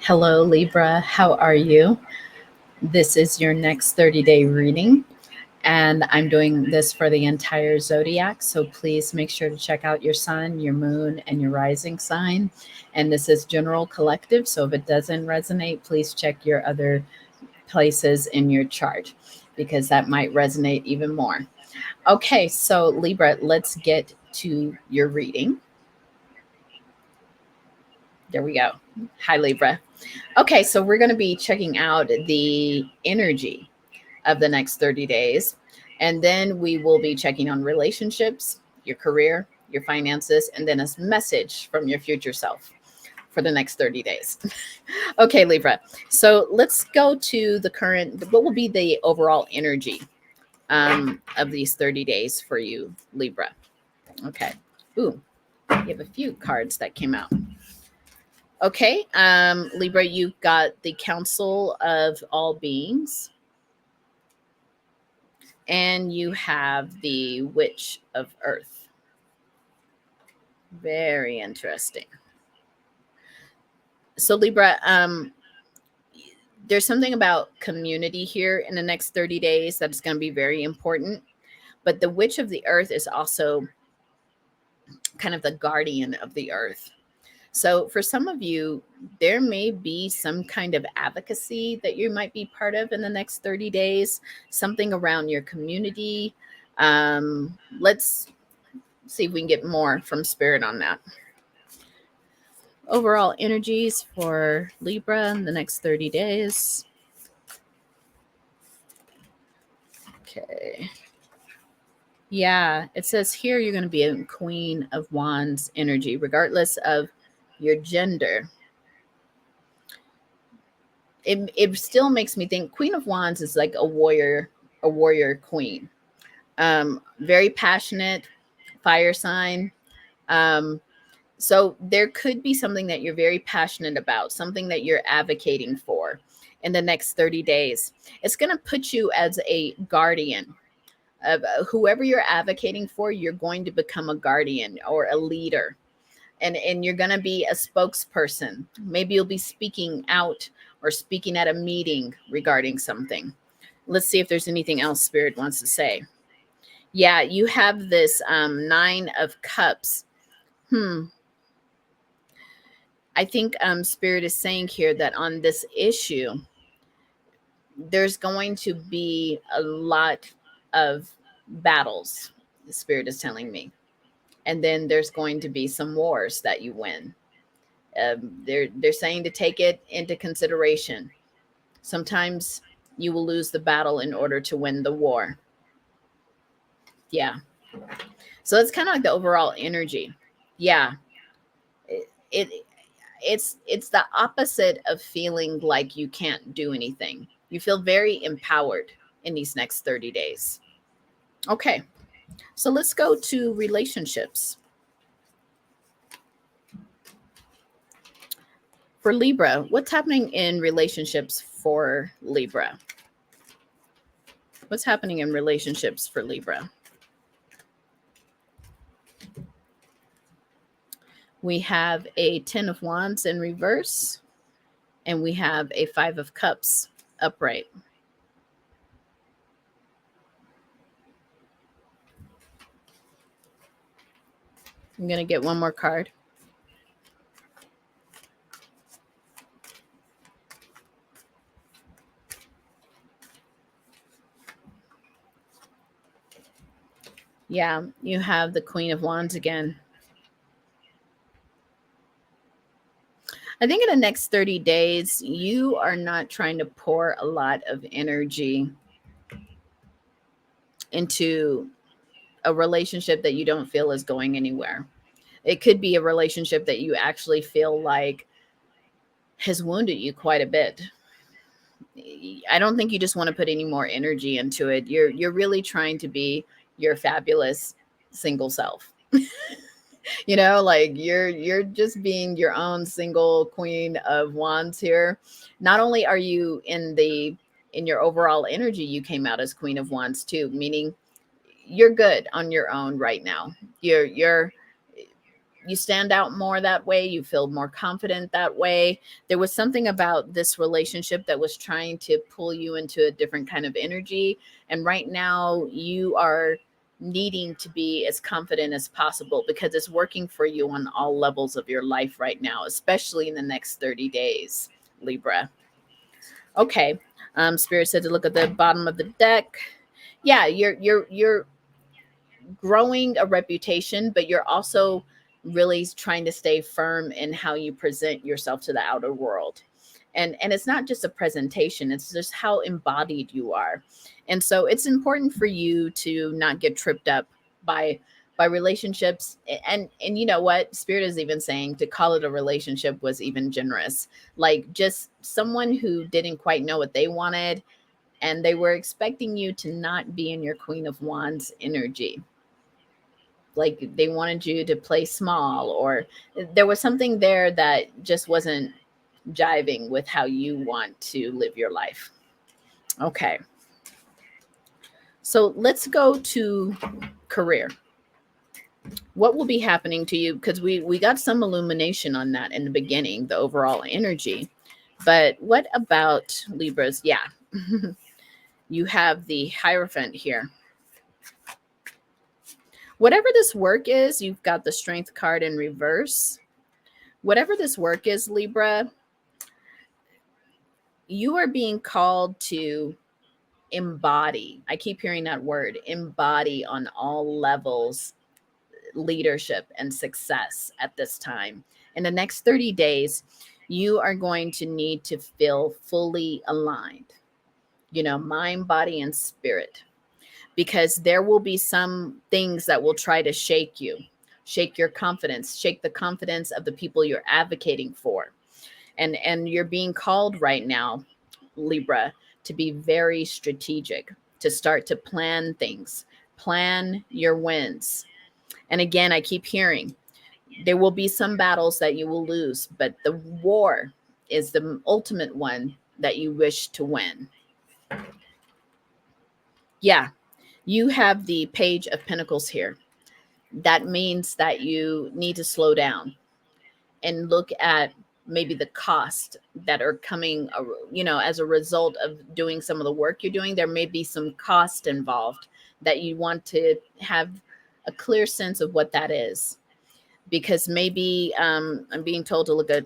Hello, Libra. How are you? This is your next 30-day reading, and I'm doing this for the entire zodiac. So please make sure to check out your sun, your moon, and your rising sign. And this is general collective. So if it doesn't resonate, please check your other places in your chart because that might resonate even more. Okay, so Libra, let's get to your reading. There we go. Hi, Libra. Okay, so we're going to be checking out the energy of the next 30 days. And then we will be checking on relationships, your career, your finances, and then a message from your future self for the next 30 days. Okay, Libra. So let's go to the current, what will be the overall energy of these 30 days for you, Libra? Okay. Ooh, you have a few cards that came out. Okay, Libra, you've got the Council of All Beings, and you have the Witch of Earth. Very interesting. So, Libra, there's something about community here in the next 30 days that's going to be very important. But the Witch of the Earth is also kind of the guardian of the earth. So for some of you, there may be some kind of advocacy that you might be part of in the next 30 days, something around your community. Let's see if we can get more from Spirit on that. Overall energies for Libra in the next 30 days. Okay. Yeah, it says here you're going to be a Queen of Wands energy, regardless of your gender. It still makes me think Queen of Wands is like a warrior queen. Very passionate, fire sign. So there could be something that you're very passionate about, something that you're advocating for in the next 30 days. It's going to put you as a guardian of whoever you're advocating for. You're going to become a guardian or a leader. And you're going to be a spokesperson. Maybe you'll be speaking out or speaking at a meeting regarding something. Let's see if there's anything else Spirit wants to say. Yeah, you have this 9 of Cups. I think Spirit is saying here that on this issue, there's going to be a lot of battles, the Spirit is telling me. And then there's going to be some wars that you win. They're saying to take it into consideration. Sometimes you will lose the battle in order to win the war. Yeah. So it's kind of like the overall energy. Yeah. It's the opposite of feeling like you can't do anything. You feel very empowered in these next 30 days. Okay. So let's go to relationships. For Libra, what's happening in relationships for Libra? What's happening in relationships for Libra? We have a 10 of Wands in reverse, and we have a 5 of Cups upright. I'm going to get one more card. Yeah, you have the Queen of Wands again. I think in the next 30 days, you are not trying to pour a lot of energy into a relationship that you don't feel is going anywhere. It could be a relationship that you actually feel like has wounded you quite a bit. I don't think you just want to put any more energy into it. You're really trying to be your fabulous single self. Like you're just being your own single Queen of Wands here. Not only are you in your overall energy, you came out as Queen of Wands too, meaning you're good on your own right now. You're you stand out more that way. You feel more confident that way. There was something about this relationship that was trying to pull you into a different kind of energy. And right now you are needing to be as confident as possible because it's working for you on all levels of your life right now, especially in the next 30 days, Libra. Okay. Spirit said to look at the bottom of the deck. Yeah, you're growing a reputation, but you're also really trying to stay firm in how you present yourself to the outer world. And it's not just a presentation, it's just how embodied you are. And so it's important for you to not get tripped up by relationships. And you know what, Spirit is even saying to call it a relationship was even generous. Like just someone who didn't quite know what they wanted, and they were expecting you to not be in your Queen of Wands energy. Like they wanted you to play small, or there was something there that just wasn't jiving with how you want to live your life. Okay. So let's go to career. What will be happening to you? Because we got some illumination on that in the beginning, the overall energy. But what about Libras? Yeah. You have the Hierophant here. Whatever this work is, you've got the Strength card in reverse. Whatever this work is, Libra, you are being called to embody. I keep hearing that word, embody on all levels, leadership and success at this time. In the next 30 days, you are going to need to feel fully aligned, mind, body, and spirit, because there will be some things that will try to shake you, shake your confidence, shake the confidence of the people you're advocating for. And you're being called right now, Libra, to be very strategic, to start to plan things, plan your wins. And again, I keep hearing there will be some battles that you will lose, but the war is the ultimate one that you wish to win. Yeah, you have the Page of Pentacles here. That means that you need to slow down and look at maybe the cost that are coming, as a result of doing some of the work you're doing. There may be some cost involved that you want to have a clear sense of what that is. Because maybe I'm being told to look at,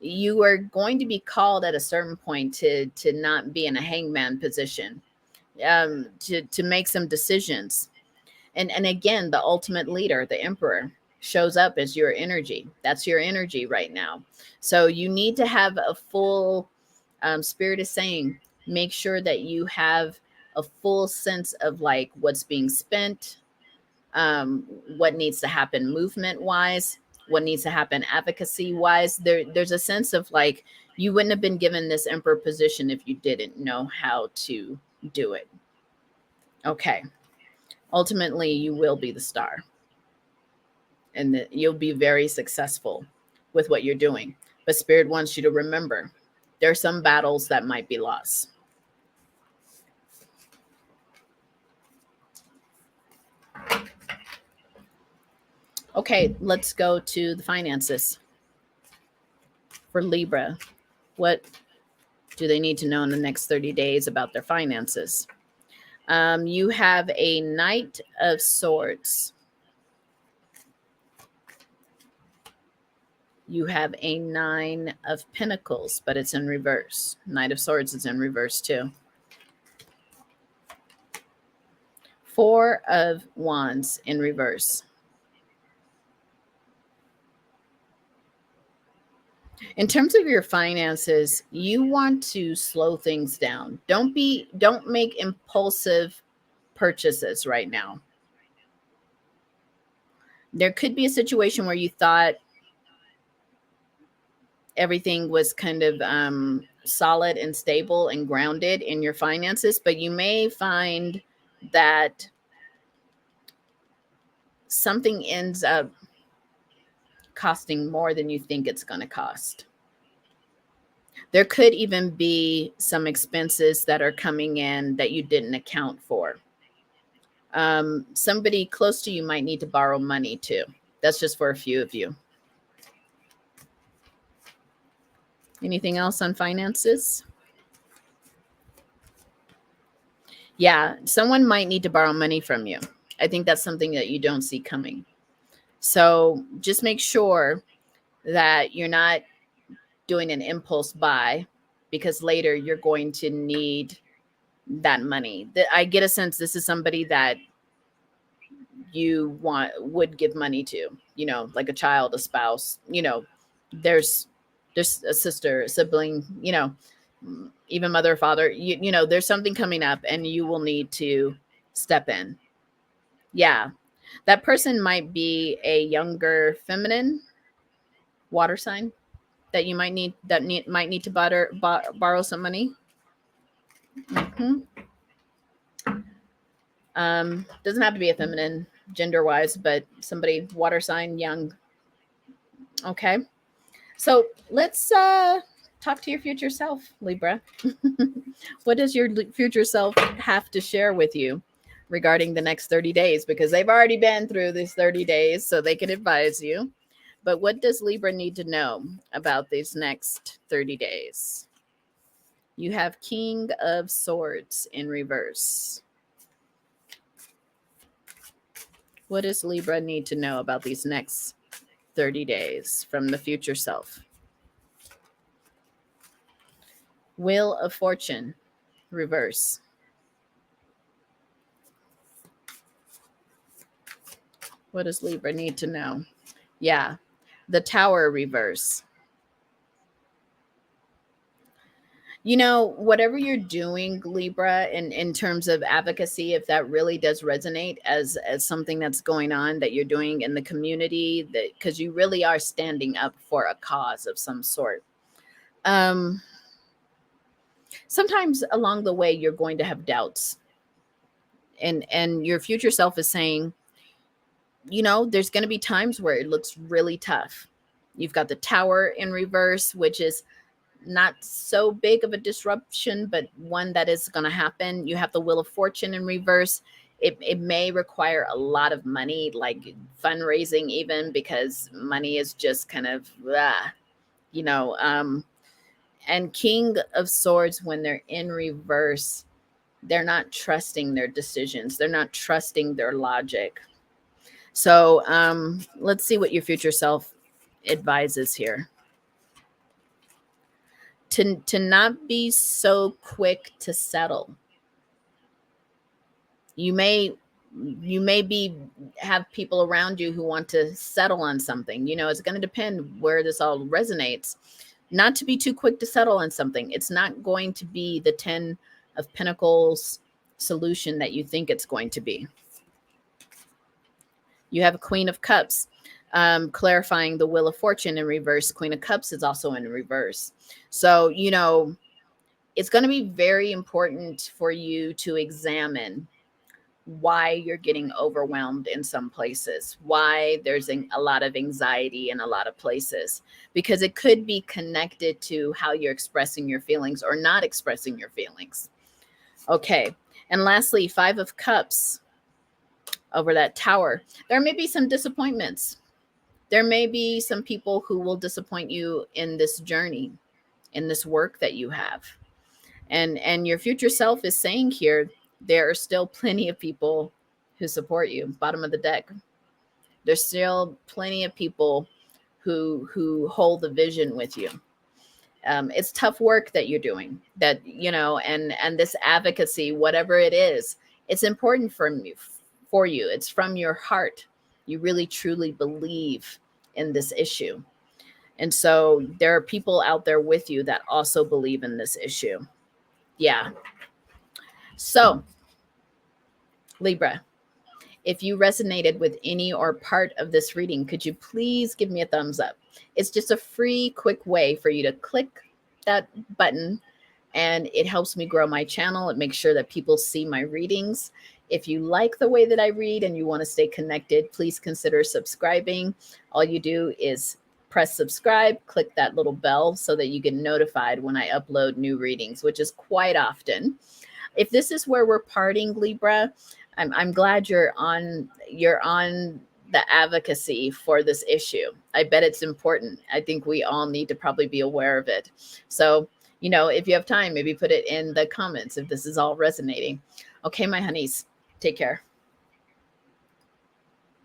you are going to be called at a certain point to not be in a hangman position, to make some decisions. And again, the ultimate leader, the Emperor, shows up as your energy. That's your energy right now. So you need to have a full, Spirit is saying, make sure that you have a full sense of like what's being spent, what needs to happen movement wise, what needs to happen advocacy wise. There's a sense of like, you wouldn't have been given this Emperor position if you didn't know how to do it. Okay. Ultimately, you will be the star, and that you'll be very successful with what you're doing. But Spirit wants you to remember there are some battles that might be lost. Okay, let's go to the finances for Libra. What do they need to know in the next 30 days about their finances? You have a Knight of Swords. You have a Nine of Pentacles, but it's in reverse. Knight of Swords is in reverse too. Four of Wands in reverse. In terms of your finances, you want to slow things down. Don't make impulsive purchases right now. There could be a situation where you thought everything was kind of solid and stable and grounded in your finances, but you may find that something ends up costing more than you think it's going to cost. There could even be some expenses that are coming in that you didn't account for. Somebody close to you might need to borrow money too. That's just for a few of you. Anything else on finances? Yeah, someone might need to borrow money from you. I think that's something that you don't see coming. So just make sure that you're not doing an impulse buy, because later you're going to need that money. I get a sense this is somebody that you would give money to, like a child, a spouse, there's a sister, a sibling, even mother, father, there's something coming up and you will need to step in. Yeah. That person might be a younger feminine water sign that you might need to borrow some money. Mm-hmm. Doesn't have to be a feminine gender wise, but somebody water sign, young. Okay. So let's talk to your future self, Libra. What does your future self have to share with you regarding the next 30 days? Because they've already been through these 30 days, so they can advise you. But what does Libra need to know about these next 30 days? You have King of Swords in reverse. What does Libra need to know about these next 30 days from the future self? Wheel of Fortune, reverse. What does Libra need to know? Yeah, the Tower, reverse. Whatever you're doing, Libra, in terms of advocacy, if that really does resonate as something that's going on that you're doing in the community, that because you really are standing up for a cause of some sort. Sometimes along the way, you're going to have doubts. And your future self is saying, there's going to be times where it looks really tough. You've got the Tower in reverse, which is not so big of a disruption, but one that is going to happen. You have the Wheel of Fortune in reverse. It may require a lot of money, like fundraising, even because money is just kind of, and King of Swords, when they're in reverse, they're not trusting their decisions. They're not trusting their logic. So let's see what your future self advises here. To not be so quick to settle. You may have people around you who want to settle on something. It's going to depend where this all resonates. Not to be too quick to settle on something. It's not going to be the 10 of Pentacles solution that you think it's going to be. You have a Queen of Cups, clarifying the Wheel of Fortune in reverse. Queen of Cups is also in reverse. So, it's going to be very important for you to examine why you're getting overwhelmed in some places, why there's a lot of anxiety in a lot of places, because it could be connected to how you're expressing your feelings or not expressing your feelings. Okay. And lastly, 5 of Cups over that Tower. There may be some disappointments. There may be some people who will disappoint you in this journey, in this work that you have. And your future self is saying here, there are still plenty of people who support you. Bottom of the deck. There's still plenty of people who hold the vision with you. It's tough work that you're doing, that, and this advocacy, whatever it is, it's important for you. It's from your heart. You really, truly believe in this issue. And so there are people out there with you that also believe in this issue. Yeah. So, Libra, if you resonated with any or part of this reading, could you please give me a thumbs up? It's just a free, quick way for you to click that button, and it helps me grow my channel. It makes sure that people see my readings. If you like the way that I read and you want to stay connected, please consider subscribing. All you do is press subscribe, click that little bell so that you get notified when I upload new readings, which is quite often. If this is where we're parting, Libra, I'm glad you're on the advocacy for this issue. I bet it's important. I think we all need to probably be aware of it. So, you know, if you have time, maybe put it in the comments if this is all resonating. Okay, my honeys, take care.